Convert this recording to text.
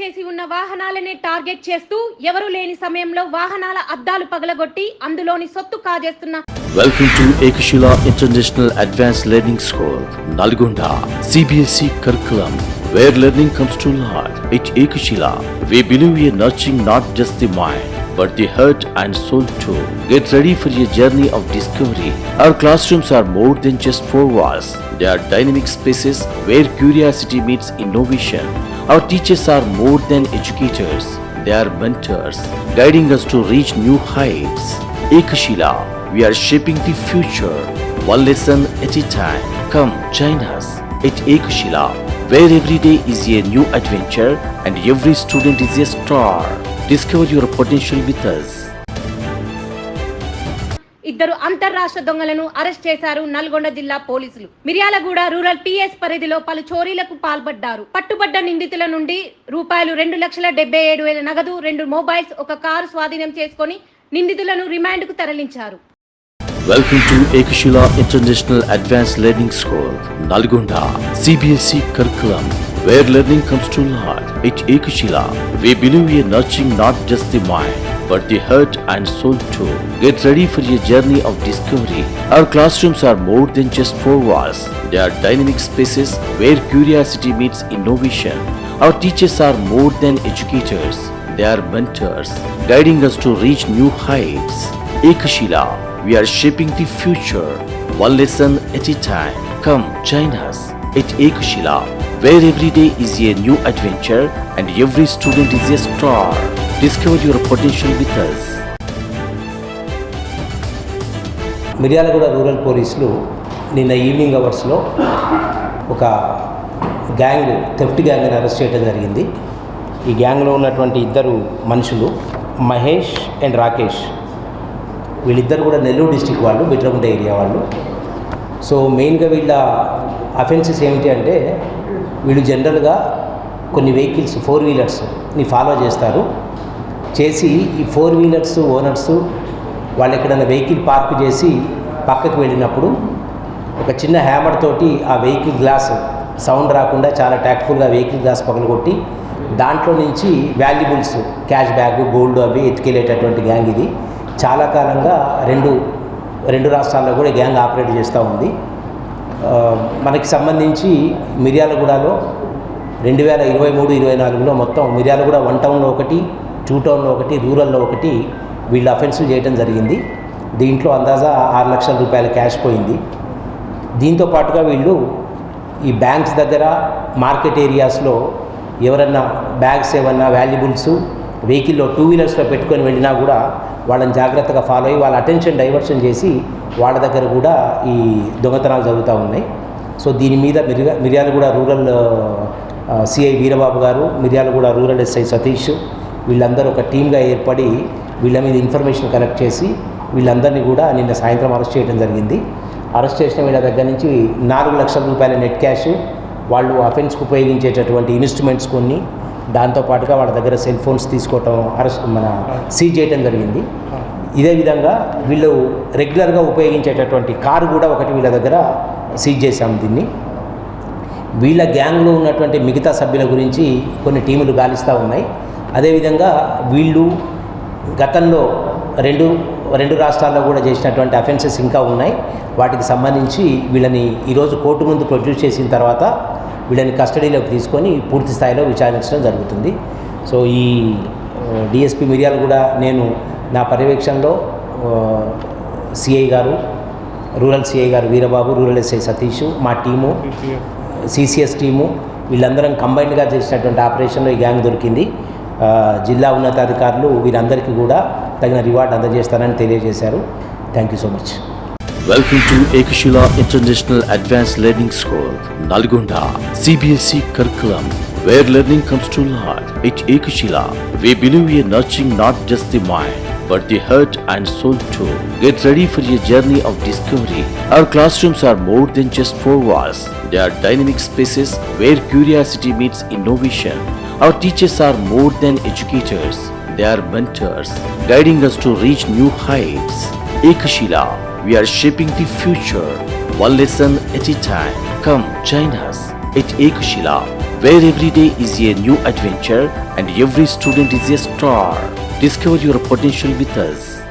చేసి ఉన్న వాహనాలనే టార్గెట్ చేస్తూ ఎవరు లేని సమయంలో వాహనాల అద్దాలు పగలగొట్టి అందులోని సొత్తు కాజేస్తున్న Welcome to Ekashila International Advanced Learning School, Nalgonda, CBSE curriculum, where learning comes to life. At Ekashila, we believe in nurturing not just the mind, but the heart and soul too. Get ready for a journey of discovery. Our classrooms are more than just four walls. They are dynamic spaces where curiosity meets innovation. Our teachers are more than educators. They are mentors, guiding us to reach new heights. Ekashila, we are shaping the future, one lesson at a time. Come join us at Ekashila, where every day is a new adventure and every student is a star. Discover your potential with us. ఇద్దరు అంతర్రాష్ట్ర దొంగలను arrest చేశారు నల్గొండ జిల్లా పోలీసులు. Miryalaguda rural PS పరిధిలో పలు చోరీలకు పాల్పడ్డారు. పట్టుబడ్డ నిందితుల నుండి రూపాయలు 2,77,000 నగదు, 2 మొబైల్స్, ఒక కారు స్వాధీనం చేసుకొని నిందితులను రిమాండ్కు తరలించారు. Welcome to Ekashila International Advanced Learning School, Nalgonda, CBSE curriculum, where learning comes to life. At Ekashila, we believe in nurturing not just the mind, but the heart and soul too. Get ready for a journey of discovery. Our classrooms are more than just four walls. They are dynamic spaces where curiosity meets innovation. Our teachers are more than educators. They are mentors, guiding us to reach new heights. Ekashila, we are shaping the future, one lesson at a time. Come join us at Ekashila, where every day is a new adventure and every student is a star. Discover your potential with us. Miryalaguda rural పోలీసులు నిన్న evening అవర్స్లో ఒక theft గ్యాంగ్ని arrest చేయడం జరిగింది. ఈ గ్యాంగ్లో ఉన్నటువంటి ఇద్దరు మనుషులు మహేష్ అండ్ రాకేష్, వీళ్ళిద్దరు కూడా నెల్లూరు డిస్టిక్ వాళ్ళు, బిట్రగుంట ఏరియా వాళ్ళు. సో మెయిన్గా వీళ్ళ అఫెన్సెస్ ఏమిటి అంటే, వీళ్ళు జనరల్గా కొన్ని వెహికల్స్ 4 వీలర్స్ని ఫాలో చేసి ఈ 4 వీలర్స్ ఓనర్స్ వాళ్ళు ఎక్కడైనా వెహికల్ పార్క్ చేసి పక్కకు వెళ్ళినప్పుడు ఒక చిన్న హ్యామర్ తోటి ఆ వెహికల్ గ్లాస్ సౌండ్ రాకుండా చాలా ట్యాక్ట్ఫుల్గా వెహికల్ గ్లాస్ పగలగొట్టి దాంట్లో నుంచి వాల్యుబుల్స్, క్యాష్ బ్యాగ్, గోల్డ్ అవి ఎత్తుకెళ్ళేటటువంటి గ్యాంగ్ ఇది. చాలా కాలంగా రెండు రాష్ట్రాల్లో కూడా గ్యాంగ్ ఆపరేట్ చేస్తూ ఉంది. మనకి సంబంధించి మిర్యాలగూడలో 2023-24లో మొత్తం మిర్యాలగూడ 1 టౌన్లో ఒకటి, 2 టౌన్లో ఒకటి, రూరల్లో ఒకటి వీళ్ళు అఫెన్సులు చేయడం జరిగింది. దీంట్లో అందాజా 6 లక్షల రూపాయల క్యాష్ పోయింది. దీంతో పాటుగా వీళ్ళు ఈ బ్యాంక్స్ దగ్గర, మార్కెట్ ఏరియాస్లో ఎవరన్నా బ్యాగ్స్ ఏమన్నా వాల్యుబుల్స్ వెహికల్లో 2 వీలర్స్లో పెట్టుకొని వెళ్ళినా కూడా వాళ్ళని జాగ్రత్తగా ఫాలో అయ్యి వాళ్ళ అటెన్షన్ డైవర్షన్ చేసి వాళ్ళ దగ్గర కూడా ఈ దొంగతనాలు జరుగుతూ ఉన్నాయి. సో దీని మీద మిర్యాలగూడ రూరల్ సిఐ వీరబాబు గారు, మిర్యాలగూడ రూరల్ ఎస్ఐ సతీష్ వీళ్ళందరూ ఒక టీమ్గా ఏర్పడి వీళ్ళ మీద ఇన్ఫర్మేషన్ కలెక్ట్ చేసి వీళ్ళందరినీ కూడా నిన్న సాయంత్రం అరెస్ట్ చేయడం జరిగింది. అరెస్ట్ చేసిన వీళ్ళ దగ్గర నుంచి 4 లక్షల రూపాయల నెట్ క్యాష్, వాళ్ళు అఫెన్స్కి ఉపయోగించేటటువంటి ఇన్స్ట్రుమెంట్స్ కొన్ని, దాంతోపాటుగా వాళ్ళ దగ్గర సెల్ ఫోన్స్ తీసుకోవటం సీజ్ చేయడం జరిగింది. ఇదే విధంగా వీళ్ళు రెగ్యులర్గా ఉపయోగించేటటువంటి కారు కూడా ఒకటి వీళ్ళ దగ్గర సీజ్ చేశాం. దీన్ని వీళ్ళ గ్యాంగ్లో ఉన్నటువంటి మిగతా సభ్యుల గురించి కొన్ని టీములు గాలిస్తూ ఉన్నాయి. అదేవిధంగా వీళ్ళు గతంలో రెండు రాష్ట్రాల్లో కూడా చేసినటువంటి అఫెన్సెస్ ఇంకా ఉన్నాయి. వాటికి సంబంధించి వీళ్ళని ఈరోజు కోర్టు ముందు ప్రొడ్యూస్ చేసిన తర్వాత వీళ్ళని కస్టడీలోకి తీసుకొని పూర్తి స్థాయిలో విచారించడం జరుగుతుంది. సో ఈ డిఎస్పీ మిర్యాలగూడ నేను నా పర్యవేక్షణలో సిఐ గారు, రూరల్ సిఐ గారు వీరబాబు, రూరల్ ఎస్ఐ సతీష్, మా టీము సిసిఎస్ టీము వీళ్ళందరం కంబైన్డ్గా చేసినటువంటి ఆపరేషన్లో ఈ గ్యాంగ్ దొరికింది. జిల్లా ఉన్నతాధికారులు వీరందరికీ కూడా తగిన రివార్డ్ అందజేస్తారని తెలియజేశారు. Thank you so much. Welcome to Ekashila International Advanced Learning School, Nalgonda, CBSE curriculum, where learning comes to life. At Ekashila, we believe in nurturing not just the mind, but the heart and soul too. Get ready for a journey of discovery. Our classrooms are more than just four walls. They are dynamic spaces where curiosity meets innovation. Our teachers are more than educators. They are mentors, guiding us to reach new heights. Ekashila, we are shaping the future, one lesson at a time. Come join us at Ekashila, where every day is a new adventure and every student is a star. Discover your potential with us.